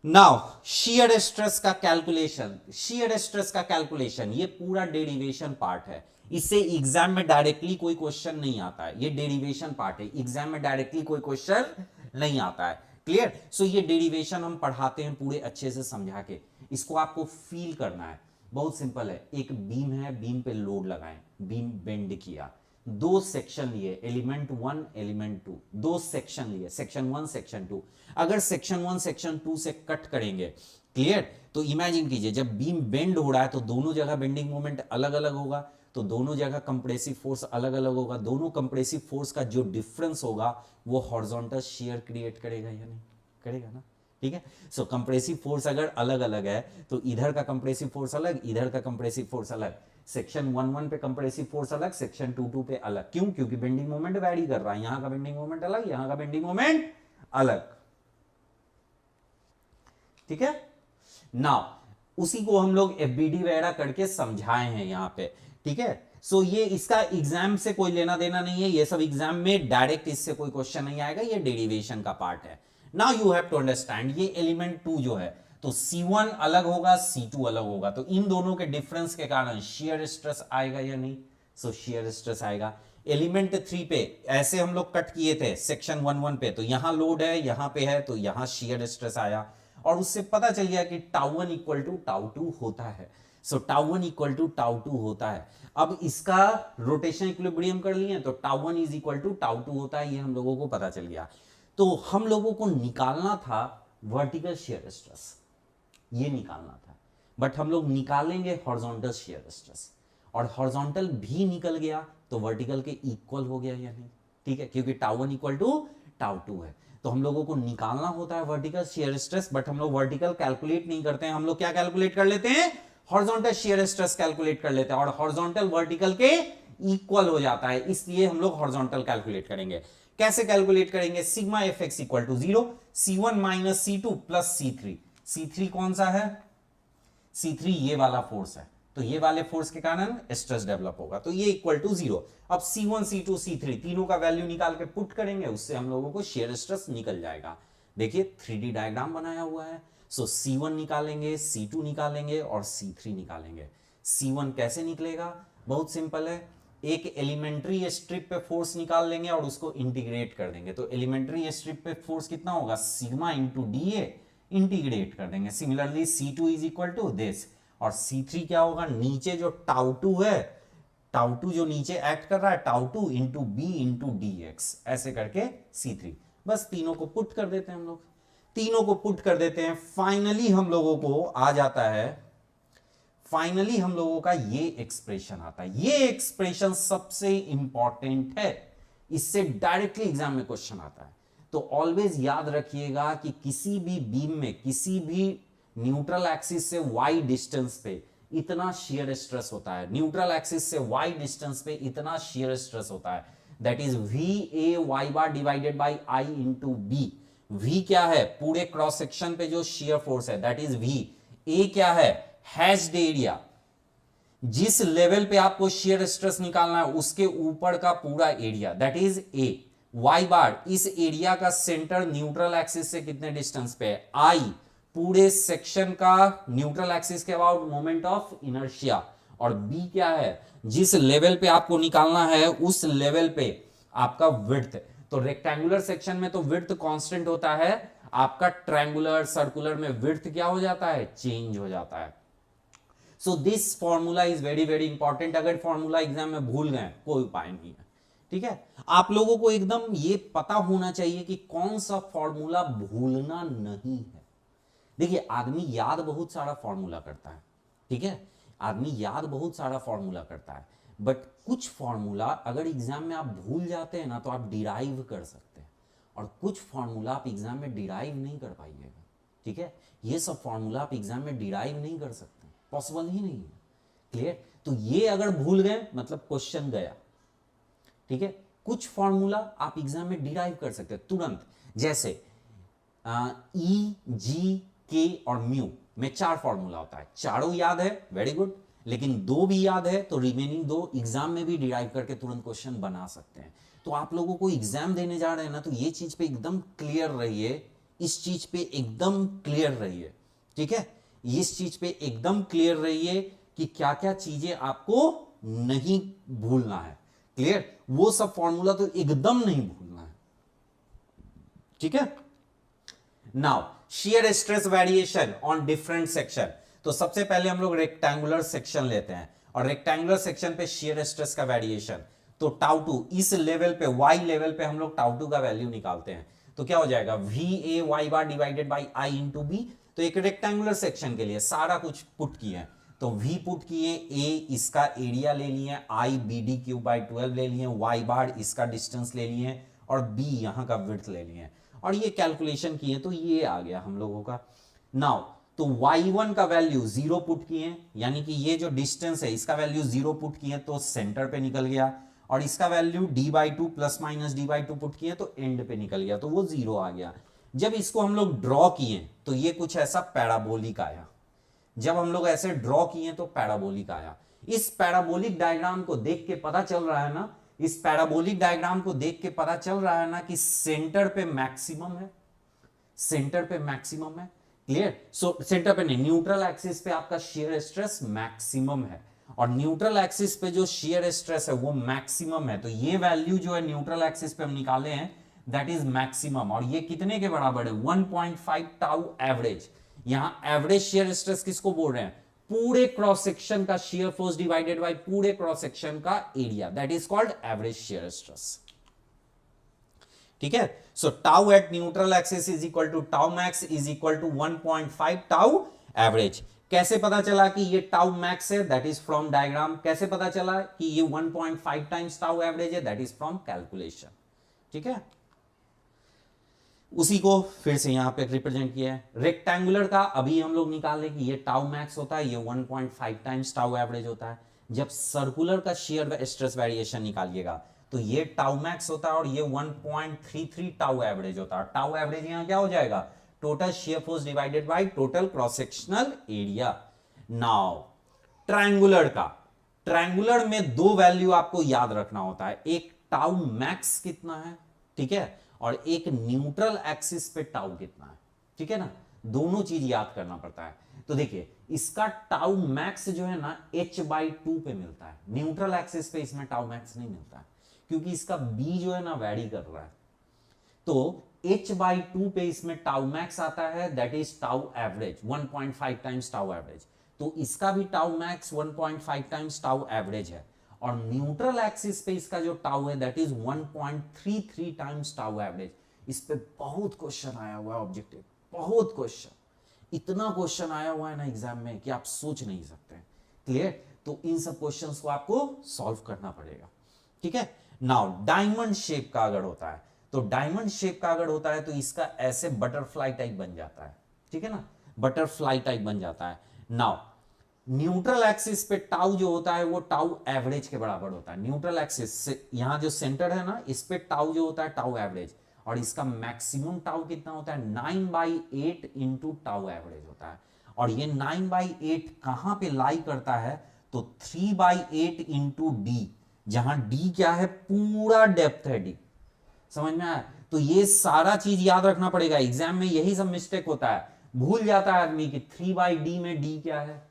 Now shear stress का calculation, shear stress का calculation ये पूरा डेरिवेशन पार्ट है, इससे एग्जाम में डायरेक्टली कोई क्वेश्चन नहीं आता है, ये डेरिवेशन पार्ट है, एग्जाम में डायरेक्टली कोई क्वेश्चन नहीं आता है। क्लियर? सो ये डेरिवेशन हम पढ़ाते हैं पूरे अच्छे से समझा के, इसको आपको फील करना है। बहुत सिंपल है, एक बीम है, बीम पे लोड लगाएं, बीम बेंड किया, दो सेक्शन लिए, एलिमेंट 1 एलिमेंट 2, दो सेक्शन लिए, सेक्शन 1 सेक्शन 2। अगर सेक्शन 1 सेक्शन 2 से कट करेंगे, क्लियर, तो इमेजिन कीजिए जब बीम बेंड हो रहा है तो दोनों जगह बेंडिंग मोमेंट अलग अलग होगा, तो दोनों जगह कंप्रेसिव फोर्स अलग अलग होगा, दोनों कंप्रेसिव फोर्स का जो डिफरेंस होगा वो हॉरिजॉन्टल शियर क्रिएट करेगा या नहीं करेगा ना। ठीक है, सो कंप्रेसिव फोर्स अगर अलग अलग है तो इधर का कंप्रेसिव फोर्स अलग, इधर का कंप्रेसिव फोर्स अलग, सेक्शन 1 पे कंप्रेसिव फोर्स अलग, सेक्शन 2 पे अलग। क्यों? क्योंकि बेंडिंग मोमेंट वैरी कर रहा है, यहां का बेंडिंग मोमेंट अलग, यहां का बेंडिंग मोमेंट अलग। ठीक है, नाउ उसी को हम लोग एफबीडी वगैरह करके समझाए हैं यहां पे। ठीक है, सो ये इसका एग्जाम से कोई लेना देना नहीं है, ये सब एग्जाम में डायरेक्ट इससे कोई क्वेश्चन नहीं आएगा, ये डेरिवेशन का पार्ट है। Now you have to understand, ये एलिमेंट 2 जो है तो C1 अलग होगा, C2 अलग होगा, तो इन दोनों के डिफरेंस के कारण शियर स्ट्रेस आएगा या नहीं? सो शियर स्ट्रेस आएगा। एलिमेंट 3 पे ऐसे हम लोग कट किए थे सेक्शन 1 पे, तो यहां लोड है, यहां पे है, तो यहां शियर स्ट्रेस आया, और उससे पता चल गया कि टाउ 1 इक्वल टू टाउ 2 होता है। So tau 1 equal to tau 2 होता है। अब इसका रोटेशन इक्विलिब्रियम कर लिए तो tau 1 is equal to tau 2 होता है, ये हम लोगों को पता चल गया। तो हम लोगों को निकालना था वर्टिकल शियर स्ट्रेस, ये निकालना था, बट हम लोग निकालेंगे हॉरिजॉन्टल शियर स्ट्रेस, और हॉरिजॉन्टल भी निकल गया तो वर्टिकल के इक्वल हो गया या नहीं? ठीक है, क्योंकि टाउ 1 इक्वल टू टाउ 2 है, तो हम लोगों को निकालना होता है वर्टिकल शियर स्ट्रेस, बट हम लोग वर्टिकल कैलकुलेट नहीं करते हैं, हम लोग क्या कैलकुलेट कर लेते हैं? हॉरिजॉन्टल शियर स्ट्रेस कैलकुलेट कर लेते हैं, और हॉरिजॉन्टल वर्टिकल के इक्वल हो जाता है, इसलिए हम लोग हॉरिजॉन्टल कैलकुलेट करेंगे। कैसे कैलकुलेट करेंगे? Sigma F X equal to 0, C1 minus C2 plus C3। C3 कौन सा है? C3 ये वाला फोर्स है, तो ये वाले फोर्स के कारण स्ट्रेस डेवलप होगा, तो ये इक्वल टू 0। अब C1 C2 C3 तीनों का वैल्यू निकाल के पुट करेंगे, उससे हम लोगों को शेयर स्ट्रेस निकल जाएगा। देखिए 3D डायग्राम बनाया हुआ है, सो C1 निकालेंगे, C2 निकालेंगे और C3 निकालेंगे। C1 कैसे निकलेगा? बहुत सिंपल है, एक एलिमेंट्री स्ट्रिप पे फोर्स निकाल लेंगे और उसको इंटीग्रेट कर देंगे, तो एलिमेंट्री स्ट्रिप पे फोर्स कितना होगा? सिग्मा इंटू DA, इंटीग्रेट कर देंगे। Similarly C2 is equal to this, और C3 क्या होगा? नीचे जो टाउ 2 है, टाउ 2 जो नीचे एक्ट कर रहा है, tau 2 into B into DX, ऐसे करके C3। बस तीनों को पुट कर देते हैं हम लोग, तीनों को पुट कर देते हैं, फाइनली हम लोगों को आ जाता है, फाइनली हम लोगों का ये एक्सप्रेशन आता है। ये एक्सप्रेशन सबसे इंपॉर्टेंट है, इससे डायरेक्टली एग्जाम में क्वेश्चन आता है। तो ऑलवेज याद रखिएगा कि किसी भी बीम में, किसी भी न्यूट्रल एक्सिस से वाई डिस्टेंस पे इतना शियर स्ट्रेस होता है, न्यूट्रल एक्सिस से वाई डिस्टेंस पे इतना शियर स्ट्रेस होता है, that is VA y bar divided by I into B. V क्या है? पूरे क्रॉस सेक्शन पे जो शियर फोर्स है, दैट इज V। A क्या है? हैश्ड एरिया, जिस लेवल पे आपको शियर स्ट्रेस निकालना है उसके ऊपर का पूरा area, that is A। Y बार, इस एरिया का सेंटर न्यूट्रल एक्सिस से कितने डिस्टेंस पे है? I, पूरे सेक्शन का न्यूट्रल एक्सिस के अबाउट मोमेंट ऑफ इनर्शिया। और B क्या है? जिस लेवल पे आपको निकालना है उस लेवल पे आपका विड्थ। तो रेक्टेंगुलर सेक्शन में तो विड्थ कांस्टेंट होता है, आपका ट्रायंगुलर सर्कुलर में विड्थ क्या हो जाता है? चेंज हो जाता है। So this formula is very very important, अगर फॉर्मूला एग्जाम में भूल गए कोई उपाय नहीं है। ठीक है, आप लोगों को एकदम ये पता होना चाहिए कि कौन सा फॉर्मूला भूलना नहीं है। देखिए आदमी याद बहुत सारा फॉर्मूला करता है, ठीक है, आदमी याद बहुत सारा फॉर्मूला करता है, बट कुछ फॉर्मूला अगर एग्जाम में आप भूल जाते हैं ना तो आप डिराइव कर सकते हैं, और कुछ फॉर्मूला आप एग्जाम में डिराइव नहीं कर पाइएगा। ठीक है, ये सब फॉर्मूला आप एग्जाम में डिराइव नहीं कर सकते, पॉसिबल ही नहीं है। क्लियर? तो ये अगर भूल गए मतलब क्वेश्चन गया। ठीक है, कुछ फॉर्मूला आप एग्जाम में डिराइव कर सकते हैं तुरंत, जैसे E, G, K और म्यू में 4 फॉर्मूला होता है, चारों याद है, वेरी गुड, लेकिन 2 भी याद है तो रिमेनिंग 2 एग्जाम में भी डिराइव करके तुरंत क्वेश्चन बना सकते हैं। तो आप लोगों को एग्जाम देने जा रहे हैं ना, तो ये चीज पे एकदम क्लियर रहिए, इस चीज पे एकदम क्लियर रहिए, ठीक है, इस चीज पे एकदम क्लियर रहिए कि क्या क्या चीजें आपको नहीं भूलना है। क्लियर, वो सब फॉर्मूला तो एकदम नहीं भूलना है, ठीक है। Now shear stress variation on different section. तो सबसे पहले हम लोग रेक्टेंगुलर सेक्शन लेते हैं, और रेक्टेंगुलर सेक्शन पे शेयर स्ट्रेस का वेरिएशन, तो टाउ टू इस लेवल पे, वाई लेवल पे हम लोग टाउ टू का वैल्यू निकालते हैं। तो क्या हो जाएगा, V A Y bar divided by I into B. तो एक रेक्टेंगुलर सेक्शन के लिए सारा कुछ पुट किए हैं, तो v पुट किए, a इसका एरिया ले लिए, i B D cube by 12 ले लिए, y बार इसका डिस्टेंस ले लिए, और b यहां का विड्थ ले लिए, और ये कैलकुलेशन किए तो ये आ गया हम लोगों का। नाउ तो y1 का वैल्यू 0 पुट किए, यानी कि ये जो डिस्टेंस है इसका वैल्यू 0 पुट किए तो सेंटर पे निकल गया, और इसका value d/2 plus minus d/2 put किए तो एंड पे निकल गया, तो वो 0 आ गया। जब इसको हम लोग ड्रॉ किए तो ये कुछ ऐसा पैराबोलिक आया। जब हम लोग ऐसे ड्रॉ किए तो पैराबोलिक आया। इस पैराबोलिक डायग्राम को देख के पता चल रहा है ना, इस पैराबोलिक डायग्राम को देख के पता चल रहा है ना कि सेंटर पे मैक्सिमम है, सेंटर पे मैक्सिमम है। क्लियर, सो सेंटर पे नहीं, न्यूट्रल एक्सिस पे आपका शेयर स्ट्रेस मैक्सिमम है, और न्यूट्रल एक्सिस पे जो शेयर स्ट्रेस है वो मैक्सिमम है। तो ये वैल्यू जो है न्यूट्रल एक्सिस पे हम निकाले हैं, दैट इज मैक्सिमम, और ये कितने के बराबर है, 1.5 टाउ एवरेज। यहां एवरेज शेयर स्ट्रेस किसको बोल रहे हैं, पूरे क्रॉस सेक्शन का शेयर फोर्स डिवाइडेड बाय पूरे क्रॉस सेक्शन का area, that is called average shear stress, ठीक है। So tau at neutral axis is equal to tau max is equal to 1.5 tau average. कैसे पता चला कि ये टाउ मैक्स है, दैट इज फ्रॉम डायग्राम। कैसे पता चला कि ये 1.5 टाइम्स टाउ एवरेज है, दैट इज फ्रॉम कैलकुलेशन, ठीक है। उसी को फिर से यहां पे रिप्रेजेंट किया है। रेक्टेंगुलर का अभी हम लोग निकाल लें कि ये टाउ मैक्स होता है, ये 1.5 टाइम्स टाउ एवरेज होता है। जब सर्कुलर का शेयर स्ट्रेस वेरिएशन निकालिएगा तो ये टाउ मैक्स होता है और ये 1.33 टाउ एवरेज होता है। टाउ एवरेज यहां क्या हो जाएगा, total share force divided by total cross sectional area. Now triangular का, ट्रायंगुलर में दो वैल्यू आपको याद रखना होता है, एक टाउ मैक्स कितना है, ठीक है, और एक न्यूट्रल एक्सिस पे टाउ कितना है, ठीक है ना, दोनों चीज याद करना पड़ता है। तो देखिए इसका टाउ मैक्स जो है ना h/2 पे मिलता है, न्यूट्रल एक्सिस पे इसमें टाउ मैक्स नहीं मिलता है, क्योंकि इसका b जो है ना वैरी कर रहा है। तो h/2 पे इसमें टाउ मैक्स आता है, that is tau average 1.5 times tau average. तो इसका भी tau max 1.5 times tau average है, और न्यूट्रल एक्सिस पे इसका जो टाउ है that is 1.33 times tau average. इस पे बहुत क्वेश्चन आया हुआ है ऑब्जेक्टिव, बहुत क्वेश्चन, इतना क्वेश्चन आया हुआ है ना एग्जाम में कि आप सोच नहीं सकते। क्लियर, तो इन सब क्वेश्चंस को आपको सॉल्व करना पड़ेगा, ठीक है। नाउ डायमंड शेप का अगर होता है, तो डायमंड शेप का अगर होता है तो इसका ऐसे बटरफ्लाई टाइप बन जाता है, ठीक है ना, बटरफ्लाई टाइप बन जाता है। नाउ न्यूट्रल एक्सिस पे टाउ जो होता है वो टाउ एवरेज के बराबर होता है। न्यूट्रल एक्सिस से यहां जो सेंटर है ना, इस पे टाउ जो होता है टाउ एवरेज, और इसका मैक्सिमम टाउ कितना होता है 9/8 इंटू टाउ एवरेज होता है। और ये 9/8 कहां पे लाई करता है, तो 3/8 इंटू डी, जहां डी क्या है, पूरा डेप्थ है डी, समझ में आया। तो ये सारा चीज याद रखना पड़ेगा, एग्जाम में यही सब मिस्टेक होता है, भूल जाता है आदमी कि 3/d में डी क्या है,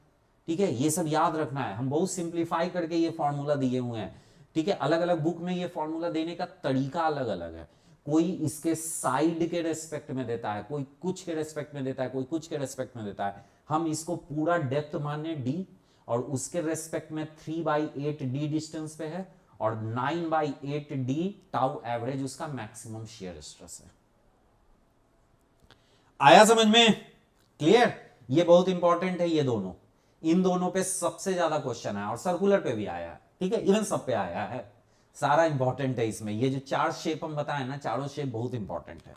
ठीक है, ये सब याद रखना है। हम बहुत सिंप्लीफाई करके ये फॉर्मूला दिए हुए हैं, ठीक है, अलग अलग बुक में ये फॉर्मूला देने का तरीका अलग अलग है। कोई इसके साइड के रेस्पेक्ट में देता है, कोई कुछ के रेस्पेक्ट में देता है, कोई कुछ के रेस्पेक्ट में देता है। हम इसको पूरा डेप्थ माने डी, और उसके रेस्पेक्ट में 3/8 डी डिस्टेंस पे है, और 9/8 डी टाउ एवरेज उसका मैक्सिमम शेयर स्ट्रेस है। आया समझ में? क्लियर, ये बहुत इंपॉर्टेंट है, ये दोनों, इन दोनों पे सबसे ज्यादा क्वेश्चन है, और सर्कुलर पे भी आया है, ठीक है, इवन सब पे आया है, सारा इंपॉर्टेंट है इसमें। ये जो चार शेप हम बताए ना, चारों शेप बहुत इंपॉर्टेंट है।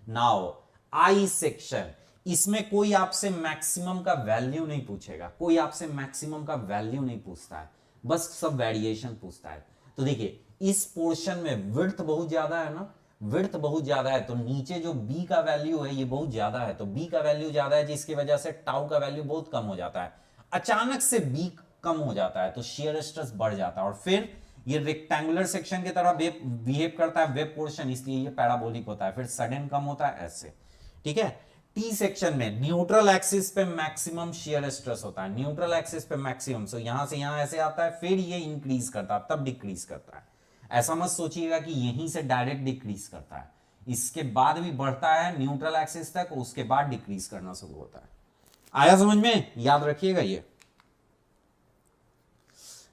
नाउ आई सेक्शन, इसमें कोई आपसे मैक्सिमम का वैल्यू नहीं पूछेगा, कोई आपसे मैक्सिमम का वैल्यू नहीं पूछता है, बस सब वेरिएशन पूछता है। तो देखिए इस पोर्शन में विड्थ बहुत ज्यादा है ना, विड्थ बहुत ज्यादा है, तो नीचे जो b का वैल्यू है ये बहुत ज्यादा है, तो b का वैल्यू ज्यादा है जिसकी वजह से टाउ का वैल्यू बहुत कम हो जाता है। अचानक से b कम हो जाता है तो शेयर स्ट्रेस बढ़ जाता है, और फिर ये रेक्टेंगुलर सेक्शन की तरह बिहेव करता है वेब पोर्शन, इसलिए ये पैराबोलिक होता है, फिर सडन कम होता है ऐसे, ठीक है। टी सेक्शन में न्यूट्रल एक्सिस पे मैक्सिमम शियर स्ट्रेस होता है, न्यूट्रल एक्सिस पे मैक्सिमम, सो यहां से यहां ऐसे आता है, फिर ये इंक्रीज करता है, तब डिक्रीज करता है। ऐसा मत सोचिएगा कि यहीं से डायरेक्ट डिक्रीज करता है, इसके बाद भी बढ़ता है न्यूट्रल एक्सिस तक, उसके बाद डिक्रीज करना शुरू होता है। आया समझ में, याद रखिएगा ये।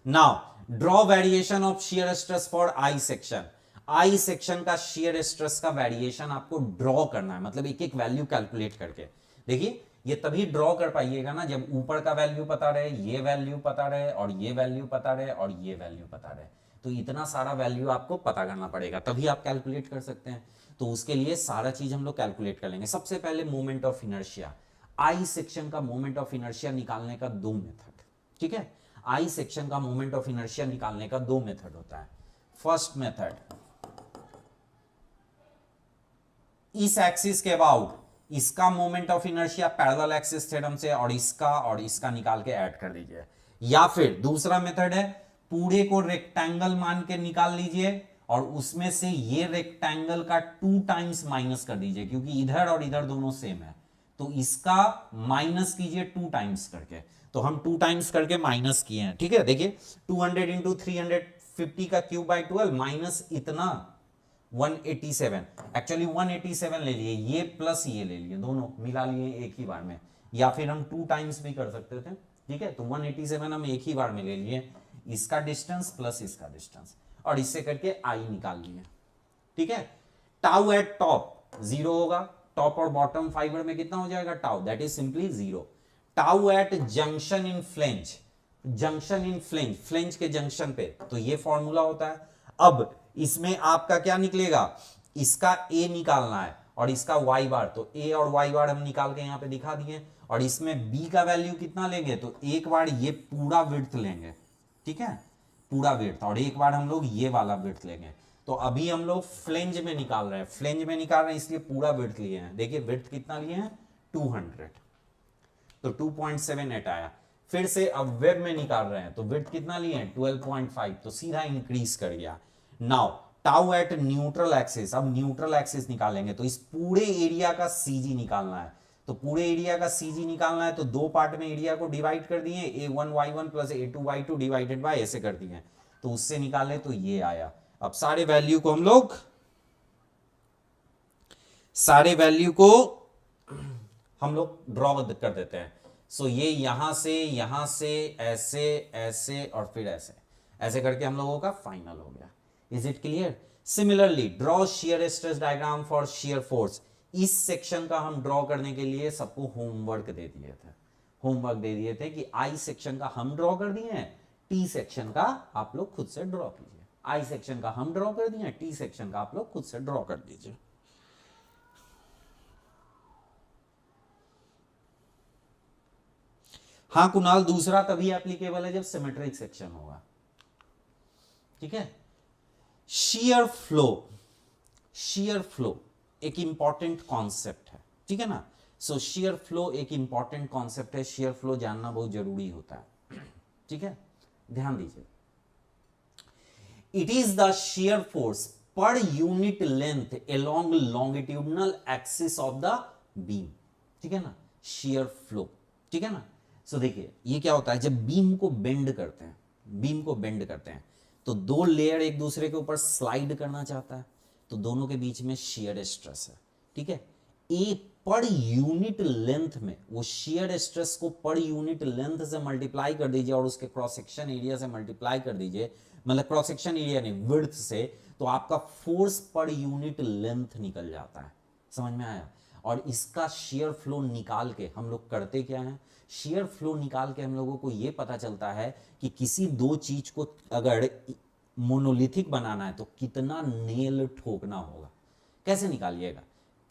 Now draw variation of shear stress for I section. I section का शियर स्ट्रेस का वेरिएशन आपको ड्रॉ करना है, मतलब एक एक वैल्यू कैलकुलेट करके। देखिए ये तभी ड्रॉ कर पाइएगा ना जब ऊपर का वैल्यू पता रहे, ये वैल्यू पता रहे, और ये वैल्यू पता रहे, और ये वैल्यू पता रहे। तो इतना सारा वैल्यू आपको पता करना पड़ेगा, तभी आप कैलकुलेट कर सकते हैं। तो उसके लिए सारा चीज हम लोग कैलकुलेट कर लेंगे। सबसे पहले moment of inertia, I section का मोमेंट ऑफ इनर्शिया निकालने का दो मेथड, ठीक है। आई सेक्शन का मोमेंट ऑफ इनर्शिया निकालने का दो मेथड होता है। फर्स्ट मेथड, इस एक्सिस के अबाउट इसका moment of inertia parallel axis theorem से और इसका निकाल के ऐड कर दीजिए। या फिर दूसरा मेथड है, पूरे को रेक्टेंगल मान के निकाल लीजिए और उसमें से ये रेक्टेंगल का 2 टाइम्स माइनस कर दीजिए, क्योंकि इधर और इधर दोनों सेम है, तो इसका माइनस कीजिए 2 टाइम्स करके। तो हम 2 टाइम्स करके माइनस किए हैं, ठीक है। देखिए 200 इंटू 350 का क्यूब बाई 12 माइनस इतना 187, एक्चुअली 187 ले लिए, ये प्लस ये ले लिए, दोनों मिला लिए एक ही बार में, या फिर हम 2 टाइम्स भी कर सकते थे, ठीक है। तो 187 हम एक ही बार में ले लिए, इसका डिस्टेंस प्लस इसका डिस्टेंस, और इससे करके आई निकाल लिए, ठीक है। टाउ एट टॉप 0 होगा, टॉप और बॉटम फाइबर में कितना हो जाएगा tau, that is simply 0। Tau at junction in flange, junction in flange, flange के जंक्शन पे, तो ये फॉर्मूला होता है। अब इसमें आपका क्या निकलेगा, इसका ए निकालना है और इसका वाई बार, तो ए और वाई बार हम निकाल के यहां पे दिखा दिए, और इसमें बी का वैल्यू कितना लेंगे, तो एक बार ये पूरा विड्थ लेंगे, ठीक है, पूरा विड्थ, और एक बार हम लोग ये वाला विड्थ लेंगे। तो अभी हम लोग फ्लेंज में निकाल रहे हैं, फ्लेंज में निकाल रहे हैं इसलिए पूरा विड्थ लिए हैं। देखिए विड्थ कितना लिए हैं 200, तो 2.78 आया। फिर से अब वेब में निकाल रहे हैं तो विड्थ कितना लिए हैं 12.5, तो सीधा इंक्रीज कर गया। Now tau at neutral axis, अब न्यूट्रल एक्सिस निकालेंगे, तो इस पूरे एरिया का सीजी निकालना है। तो पूरे एरिया का सीजी निकालना है तो दो पार्ट में एरिया को डिवाइड कर दिए, a1y1 plus a2y2 divided by ऐसे कर दिए, तो उससे निकाले तो ये आया। अब सारे वैल्यू को हम लोग ड्रॉ कर देते हैं। सो ये यहां से ऐसे ऐसे और फिर ऐसे ऐसे करके हम लोगों का फाइनल हो गया। Is it clear? Similarly draw shear stress diagram for shear force. इस सेक्शन का हम ड्रॉ करने के लिए सबको होमवर्क दे दिए थे कि आई सेक्शन का हम ड्रॉ कर दिए हैं, टी सेक्शन का आप लोग खुद से ड्रॉ कीजिए। आई सेक्शन का हम ड्रॉ कर दिए हैं, टी सेक्शन का आप लोग खुद से ड्रॉ कर दीजिए। हाँ कुणाल, दूसरा तभी एप्लीकेबल है जब सिमेट्रिक सेक्शन होगा, ठीक है। शियर फ्लो एक इंपॉर्टेंट कॉन्सेप्ट है, ठीक है ना। सो शियर फ्लो एक इंपॉर्टेंट कॉन्सेप्ट है, शियर फ्लो जानना बहुत जरूरी होता है, ठीक है, ध्यान दीजिए। It is the shear force per unit length along longitudinal axis of the beam, ठीक है ना, शियर फ्लो, ठीक है ना। सो देखिए ये क्या होता है, जब बीम को बेंड करते हैं तो दो लेयर एक दूसरे के ऊपर स्लाइड करना चाहता है, तो दोनों के बीच में शियर स्ट्रेस है, ठीक है। एक पर यूनिट लेंथ में वो शियर स्ट्रेस को पर यूनिट लेंथ से मल्टीप्लाई कर दीजिए और उसके क्रॉस सेक्शन एरिया से मल्टीप्लाई कर दीजिए, मतलब क्रॉस सेक्शन एरिया नहीं विड्थ से, तो आपका फोर्स पर यूनिट लेंथ निकल जाता है। समझ में आया? और इसका शियर फ्लो निकाल के हम लोग करते क्या है, शियर फ्लो निकाल के हम लोगों को यह पता चलता है कि किसी दो चीज को अगर मोनोलिथिक बनाना है तो कितना नेल ठोकना होगा। कैसे निकालिएगा?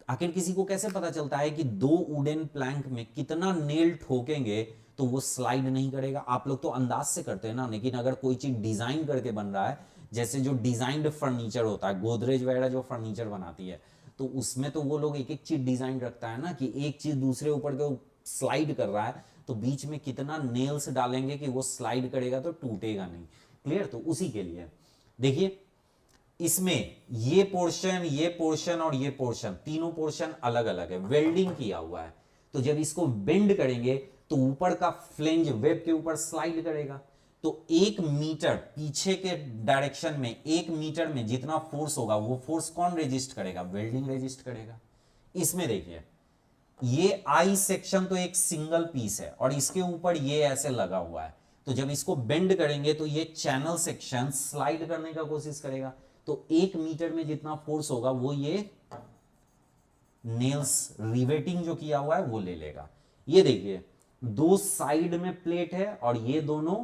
आखिर किसी को कैसे पता चलता है कि दो वुडन प्लैंक में कितना नेल ठोकेंगे तो वो स्लाइड नहीं करेगा? आप लोग तो अंदाज से करते हैं ना, लेकिन अगर कोई चीज डिजाइन करके बन रहा है, जैसे जो डिजाइंड फर्नीचर होता है, गोदरेज वगैरह जो फर्नीचर बनाती है, तो उसमें तो वो लोग एक एक चीज डिजाइन रखता है ना, कि एक चीज दूसरे ऊपर के स्लाइड कर रहा है तो बीच में कितना नेल्स डालेंगे कि वो स्लाइड करेगा तो टूटेगा नहीं। क्लियर? तो उसी के लिए देखिए इसमें ये पोर्शन और ये पोर्शन, तीनों पोर्शन अलग अलग है, वेल्डिंग किया हुआ है। तो जब इसको बेंड करेंगे तो ऊपर का फ्लेंज वेब के ऊपर स्लाइड करेगा। तो 1 मीटर पीछे के डायरेक्शन में 1 मीटर में जितना फोर्स होगा वो फोर्स कौन रेजिस्ट करेगा? वेल्डिंग रेजिस्ट करेगा। इसमें देखिए ये आई सेक्शन तो एक सिंगल पीस है और इसके ऊपर ये ऐसे लगा हुआ है। तो जब इसको बेंड करेंगे तो ये चैनल सेक्शन स्लाइड करने का कोशिश करेगा। तो 1 मीटर में जितना फोर्स होगा वो ये नेल्स रिवेटिंग जो किया हुआ है वो ले लेगा। ये देखिए दो साइड में प्लेट है और ये दोनों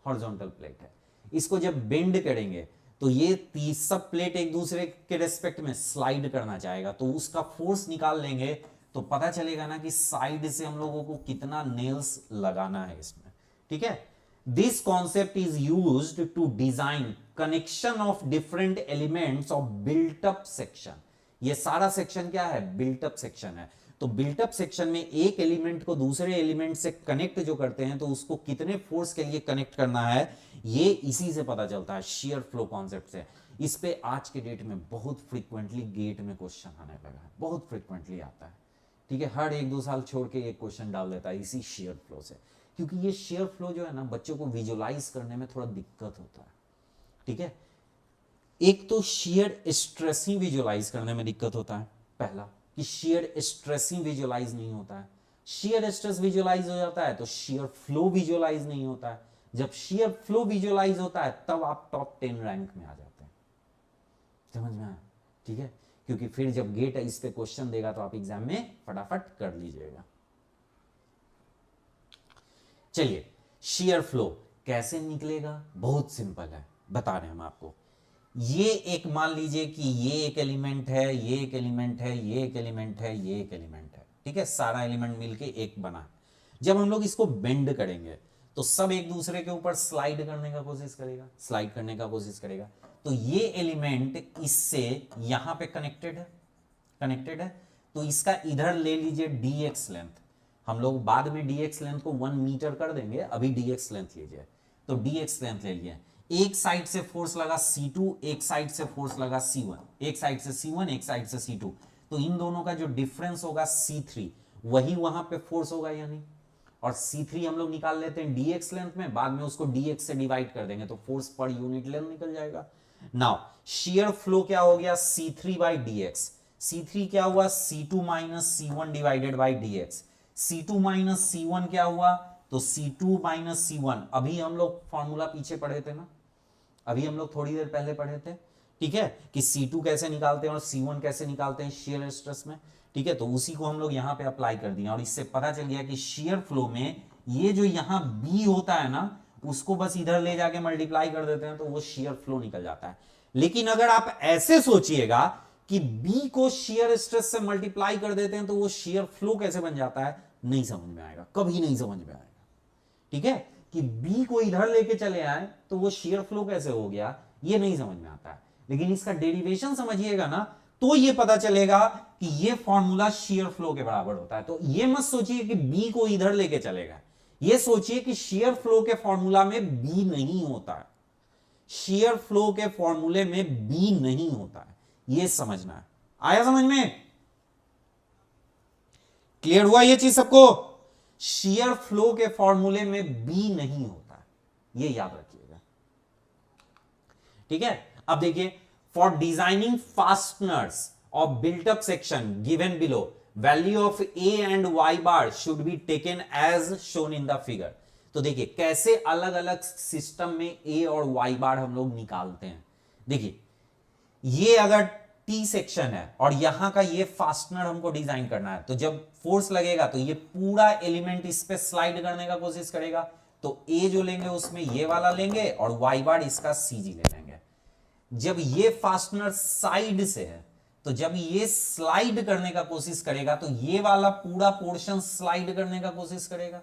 हॉरिजॉन्टल प्लेट है। इसको जब बेंड करेंगे तो ये सब प्लेट एक दूसरे के रेस्पेक्ट में स्लाइड करना चाहेगा। तो उसका फोर्स निकाल लेंगे तो पता चलेगा ना कि साइड से हम लोगों को कितना नेल्स लगाना है इसमें। ठीक है, this concept is used to design connection of different elements of built up section. ये सारा सेक्शन क्या है? बिल्ट अप सेक्शन है। तो बिल्ट अप सेक्शन में एक एलिमेंट को दूसरे एलिमेंट से कनेक्ट जो करते हैं तो उसको कितने फोर्स के लिए कनेक्ट करना है ये इसी से पता चलता है, शेयर फ्लो कॉन्सेप्ट से। इस पे आज के डेट में बहुत फ्रीक्वेंटली गेट में क्वेश्चन आने लगा है, बहुत फ्रीक्वेंटली आता है। ठीक है, हर 1-2 साल छोड़ के एक क्वेश्चन डाल देता है इसी शेयर फ्लो से, क्योंकि ये शेयर फ्लो जो है ना बच्चों को विजुलाइज करने में थोड़ा दिक्कत होता है। ठीक है, एक तो शेयर स्ट्रेसिंग विजुलाइज करने में दिक्कत होता है, पहला कि शेयर स्ट्रेसिंग विजुलाइज नहीं होता है। शेयर स्ट्रेस विजुलाइज हो जाता है तो शेयर फ्लो विजुलाइज नहीं होता है। जब शेयर फ्लो विजुलाइज होता है तब आप टॉप 10 रैंक में आ जाते हैं। समझ में आया? ठीक है, क्योंकि फिर जब गेट इस पे क्वेश्चन देगा तो आप एग्जाम में फटाफट कर लीजिएगा। चलिए, शेयर फ्लो कैसे निकलेगा? बहुत सिंपल है, बता रहे हैं हम आपको। ये एक मान लीजिए कि ये एक एलिमेंट है, ये एक एलिमेंट है, ये एक एलिमेंट है, ये एक एलिमेंट है। ठीक है, सारा एलिमेंट मिलके एक बना है। जब हम लोग इसको बेंड करेंगे तो सब एक दूसरे के ऊपर स्लाइड करने का कोशिश करेगा, स्लाइड करने का कोशिश करेगा। तो ये एलिमेंट इससे यहां पे कनेक्टेड है, तो इसका इधर ले लीजिए dx लेंथ। हम लोग बाद में dx लेंथ को 1 मीटर कर देंगे, अभी dx लेंथ लीजिए। तो dx लेंथ ले लिए, एक साइड से फोर्स लगा C2, एक साइड से फोर्स लगा C1, एक साइड से C1 एक साइड से C2। तो इन दोनों का जो डिफरेंस होगा C3, वही वहां पे फोर्स होगा या नहीं? और C3 हम लोग निकाल लेते हैं dx लेंथ में, बाद में उसको dx से डिवाइड कर देंगे तो फोर्स पर यूनिट लेंथ निकल जाएगा। नाउ शेयर फ्लो क्या हो गया? C3 by dx। C3 क्या हुआ? C2 minus C1 divided by dx। C2 minus C1 क्या हुआ? तो C2 माइनस C1। अभी हम लोग फॉर्मूला पीछे पढ़े थे ना, अभी हम लोग थोड़ी देर पहले पढ़े थे। ठीक है, कि C2 कैसे निकालते हैं और C1 कैसे निकालते हैं शेयर स्ट्रेस में। ठीक है, तो उसी को हम लोग यहां पे अप्लाई कर दिया और इससे पता चल गया कि शेयर फ्लो में ये जो यहां B होता है ना, उसको बस इधर ले जाके मल्टीप्लाई कर देते हैं तो वो शेयर फ्लो निकल जाता है। लेकिन अगर आप ऐसे सोचिएगा कि B को शेयर स्ट्रेस से मल्टीप्लाई कर देते हैं तो वो शेयर फ्लो कैसे बन जाता है, नहीं समझ में आएगा, कभी नहीं समझ में आएगा। ठीक है, कि B को इधर लेके चले आए तो वो शेयर फ्लो कैसे हो गया, ये नहीं समझ में आता है। लेकिन इसका डेरिवेशन समझिएगा ना तो ये पता चलेगा कि ये फॉर्मूला शेयर फ्लो के बराबर होता है। तो ये मत सोचिए कि B को इधर लेके चलेगा, ये सोचिए कि शेयर फ्लो के फॉर्मूला में B नहीं होता है, शेयर फ्लो के फॉर्मूले में B नहीं होता है, ये समझना है। आया समझ में? क्लियर हुआ ये चीज सबको? शेयर फ्लो के फॉर्मूले में B नहीं होता, ये याद रखिएगा। ठीक है, अब देखिए, for designing fasteners of built up section given below, value of A and Y bar should be taken as shown in the figure. तो देखिए कैसे अलग अलग सिस्टम में A और Y बार हम लोग निकालते हैं। देखिए, ये अगर T सेक्शन है और यहां का ये फास्टनर हमको डिजाइन करना है, तो जब फोर्स लगेगा तो ये पूरा एलिमेंट इस पे स्लाइड करने का कोशिश करेगा। तो A जो लेंगे उसमें ये वाला लेंगे और Y बार इसका CG ले लेंगे। जब ये फास्टनर साइड से है तो जब ये स्लाइड करने का कोशिश करेगा तो ये वाला पूरा पोर्शन स्लाइड करने का कोशिश करेगा।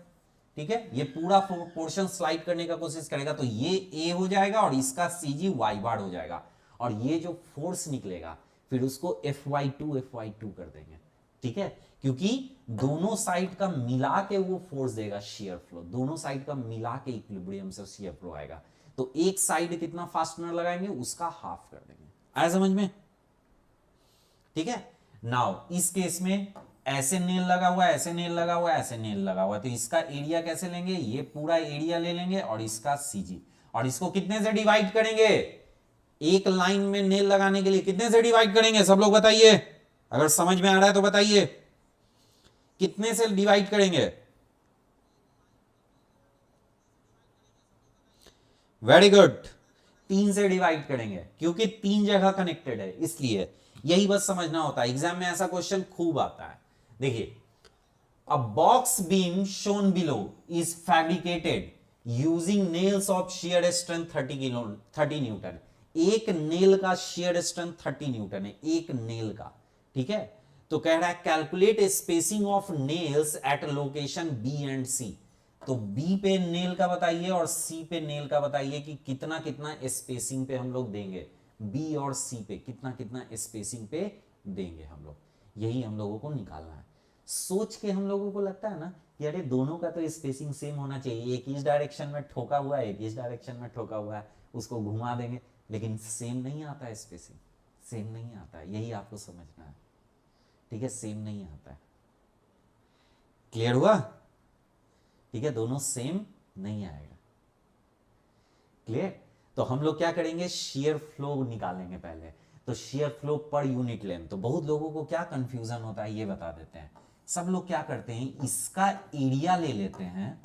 ठीक है, ये पूरा पोर्शन स्लाइड करने का कोशिश करेगा तो ये A हो जाएगा और इसका CG Y बार हो जाएगा। और ये जो फोर्स निकलेगा फिर उसको Fy2 कर देंगे। ठीक है, क्योंकि दोनों साइड का मिला के वो फोर्स देगा शेयर फ्लो, दोनों साइड का मिला के इक्विलिब्रियम से शेयर फ्लो आएगा। तो एक साइड कितना फास्टनर लगाएंगे उसका हाफ कर देंगे। आया समझ में? ठीक है। नाउ इस केस में ऐसे नेल लगा हुआ है, ऐसे नेल लगा हुआ है, ऐसे नेल लगा हुआ है, तो इसका एरिया कैसे लेंगे? ये पूरा एरिया ले लेंगे और इसका सीजी, और इसको कितने से डिवाइड करेंगे? एक लाइन में नेल लगाने के लिए कितने से डिवाइड करेंगे? सब लोग बताइए, अगर समझ में आ रहा है तो बताइए, कितने से डिवाइड करेंगे? वेरी गुड, 3 से डिवाइड करेंगे, क्योंकि 3 जगह कनेक्टेड है, इसलिए यही बस समझना होता है। एग्जाम में ऐसा क्वेश्चन खूब आता है। देखिए, अ box beam shown below is fabricated using nails of shear strength 30 Newton. एक नेल का शियर स्ट्रेंथ 30 न्यूटन है, एक नेल का। ठीक है, तो कह रहा है calculate spacing of nails at location B and C. तो बी पे नेल का बताइए और सी पे नेल का बताइए कि कितना कितना स्पेसिंग पे हम लोग देंगे, बी और सी पे कितना कितना स्पेसिंग पे देंगे हम लोग, यही हम लोगों को निकालना है। सोच के हम लोगों को लगता है ना कि अरे दोनों का तो स्पेसिंग सेम होना चाहिए, एक इस डायरेक्शन में ठोका हुआ है, एक इस डायरेक्शन में ठोका हुआ है, उसको घुमा देंगे, लेकिन सेम नहीं आता है स्पेसिंग, सेम नहीं आता है, यही आपको समझना है। ठीक है, सेम नहीं आता है। क्लियर हुआ? ठीक है, दोनों सेम नहीं आएगा। क्लियर? तो हम लोग क्या करेंगे, शेयर फ्लो निकालेंगे पहले। तो shear flow per unit length, तो बहुत लोगों को क्या कंफ्यूजन होता है ये बता देते हैं। सब लोग क्या करते हैं, इसका एरिया ले लेते हैं,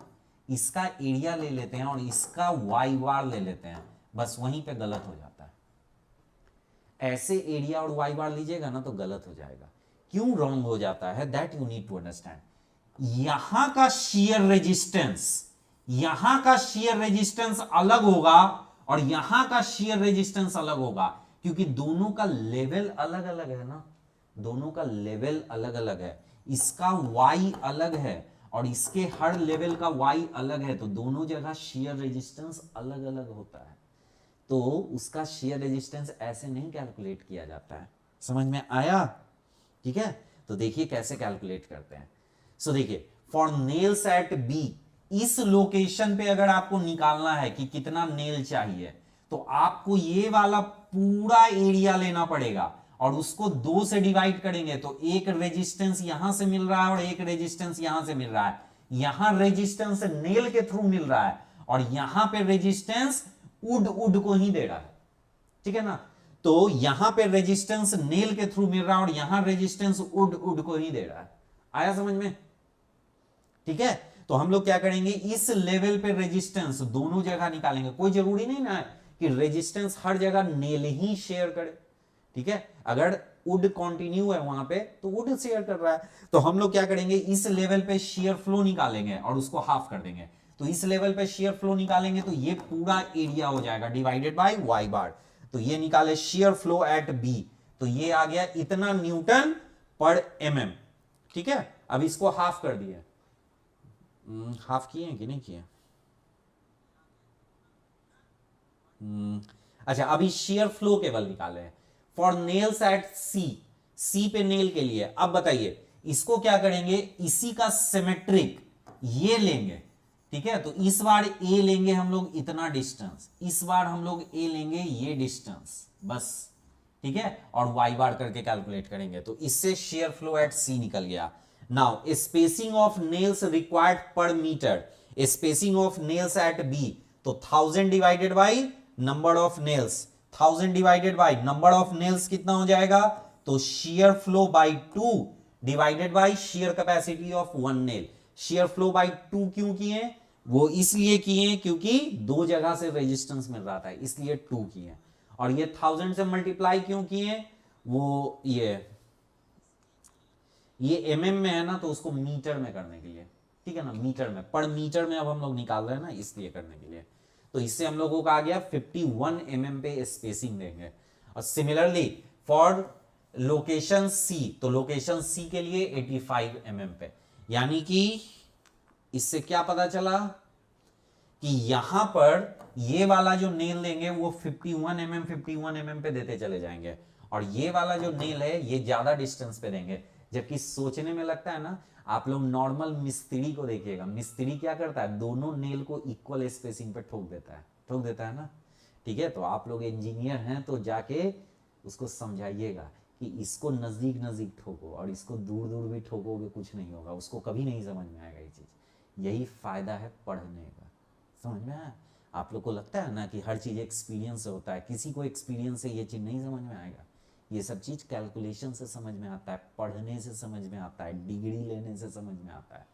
इसका एरिया ले लेते हैं और इसका वाई बार ले लेते हैं, बस वहीं पे गलत हो जाता है। ऐसे एरिया और वाई बार लीजिएगा ना तो गलत हो जाएगा। क्यों रॉन्ग हो जाता है, that you need to understand. यहां का शेयर रेजिस्टेंस, यहां का शेयर रेजिस्टेंस अलग होगा और यहां का शेयर रेजिस्टेंस अलग होगा, क्योंकि दोनों का लेवल अलग अलग है ना, दोनों का लेवल अलग अलग है। इसका y अलग है और इसके हर लेवल का y अलग है, तो दोनों जगह शेयर रेजिस्टेंस अलग अलग होता है। तो उसका शेयर रेजिस्टेंस ऐसे नहीं कैलकुलेट किया जाता है। समझ में आया? ठीक है, तो देखिए कैसे कैलकुलेट करते हैं। सो देखिए, फॉर नेल्स एट बी, इस लोकेशन पे अगर आपको निकालना है कि कितना नेल चाहिए, तो आपको ये वाला पूरा एरिया लेना पड़ेगा और उसको 2 से डिवाइड करेंगे, तो एक रेजिस्टेंस यहां से मिल रहा है और एक रेजिस्टेंस यहां से मिल रहा है। यहां रेजिस्टेंस नेल के थ्रू मिल रहा है और यहां पे रेजिस्टेंस वुड को ही दे रहा है। ठीक है ना, तो यहां पे रेजिस्टेंस नेल के थ्रू मिल रहा है और यहां रेजिस्टेंस वुड को ही दे रहा है। आया समझ में? ठीक है, तो हम लोग क्या करेंगे, इस लेवल पे रेजिस्टेंस दोनों जगह निकालेंगे। कोई जरूरी नहीं ना कि रेजिस्टेंस हर जगह नेल ही शेयर करे। ठीक है, अगर वुड कंटिन्यू है वहां पे तो वुड शेयर कर रहा है, तो हम लोग क्या करेंगे, इस लेवल पे शेयर फ्लो निकालेंगे और उसको हाफ कर देंगे। तो इस लेवल पे शेयर फ्लो निकालेंगे तो ये पूरा एरिया हो जाएगा डिवाइडेड बाय वाई बार। तो ये निकाले शेयर फ्लो एट बी, तो ये आ गया इतना न्यूटन पर mm। ठीक है, अब इसको हाफ कर दिए, हाफ किए कि नहीं किए? अच्छा, अभी शेयर फ्लो केवल निकाले हैं फॉर नेल्स एट सी, सी पे नेल के लिए। अब बताइए इसको क्या करेंगे, इसी का सिमेट्रिक ये लेंगे। ठीक है, तो इस बार ए लेंगे हम लोग इतना डिस्टेंस, इस बार हम लोग ए लेंगे ये डिस्टेंस, बस। ठीक है, और वाई बार करके कैलकुलेट करेंगे, तो इससे शेयर फ्लो एट सी निकल गया। Now spacing of nails required per meter, spacing of nails at B, तो 1000 divided by number of nails, 1000 divided by number of nails कितना हो जाएगा, तो shear flow by 2 divided by shear capacity of 1 nail. Shear flow by 2 क्यों किए, वो इसलिए किए क्योंकि 2 जगह से रेजिस्टेंस मिल रहा था, इसलिए 2 किए। और ये 1000 से मल्टीप्लाई क्यों किए, वो ये एमएम में है ना, तो उसको मीटर में करने के लिए। ठीक है ना, मीटर में, पर मीटर में अब हम लोग निकाल रहे हैं ना, इसलिए करने के लिए। तो इससे हम लोगों का आ गया 51 mm पे स्पेसिंग देंगे। और सिमिलरली फॉर लोकेशन सी, तो लोकेशन सी के लिए 85 mm पे, यानी कि इससे क्या पता चला कि यहां पर ये वाला जो नेल देंगे वो 51 mm पे देते चले जाएंगे, और ये वाला जो नेल है ये ज्यादा डिस्टेंस पे देंगे। जबकि सोचने में लगता है ना, आप लोग नॉर्मल मिस्त्री को देखिएगा, मिस्त्री क्या करता है, दोनों नेल को इक्वल स्पेसिंग पे ठोक देता है ना। ठीक है, तो आप लोग इंजीनियर हैं तो जाके उसको समझाइएगा कि इसको नज़दीक नज़दीक ठोको और इसको दूर दूर भी ठोकोगे कुछ नहीं होगा, उसको कभी नहीं समझ में आएगा ये चीज़। यही फ़ायदा है पढ़ने का। समझ में आया? आप लोग को लगता है ना कि हर चीज़ एक्सपीरियंस से होता है, किसी को एक्सपीरियंस से ये चीज़ नहीं समझ में आएगा। ये सब चीज़ कैलकुलेशन से समझ में आता है, पढ़ने से समझ में आता है, डिग्री लेने से समझ में आता है।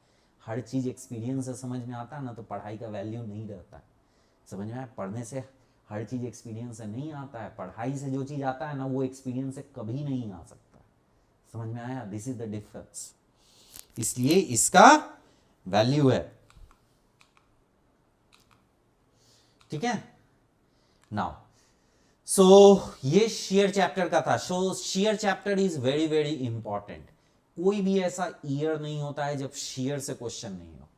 हर चीज़ एक्सपीरियंस से समझ में आता है ना, तो पढ़ाई का वैल्यू नहीं रहता है। समझ में आया? पढ़ने से हर चीज़ एक्सपीरियंस से नहीं आता है, पढ़ाई से जो चीज़ आता है ना वो एक्सपीरियंस से कभी नहीं आ सकता। समझ में आया? दिस इज द डिफरेंस, इसलिए इसका वैल्यू है। ठीक है, नाउ सो ये शेयर चैप्टर का था। सो share chapter is very very important. कोई भी ऐसा ईयर नहीं होता है जब शेयर से क्वेश्चन नहीं हो,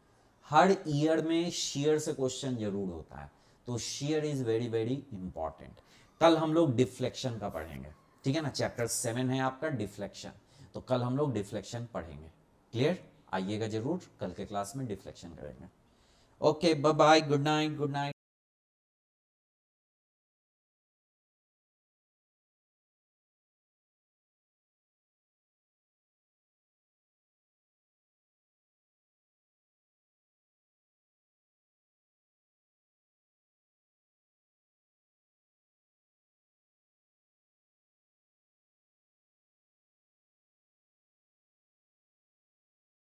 हर ईयर में शेयर से क्वेश्चन जरूर होता है। तो share is very very important. कल हम लोग डिफ्लेक्शन का पढ़ेंगे, ठीक है ना, चैप्टर 7 है आपका डिफ्लेक्शन, तो कल हम लोग डिफ्लेक्शन पढ़ेंगे। क्लियर? आइएगा जरूर, कल के क्लास में डिफ्लेक्शन करेंगे। Okay, bye bye, good night, good night.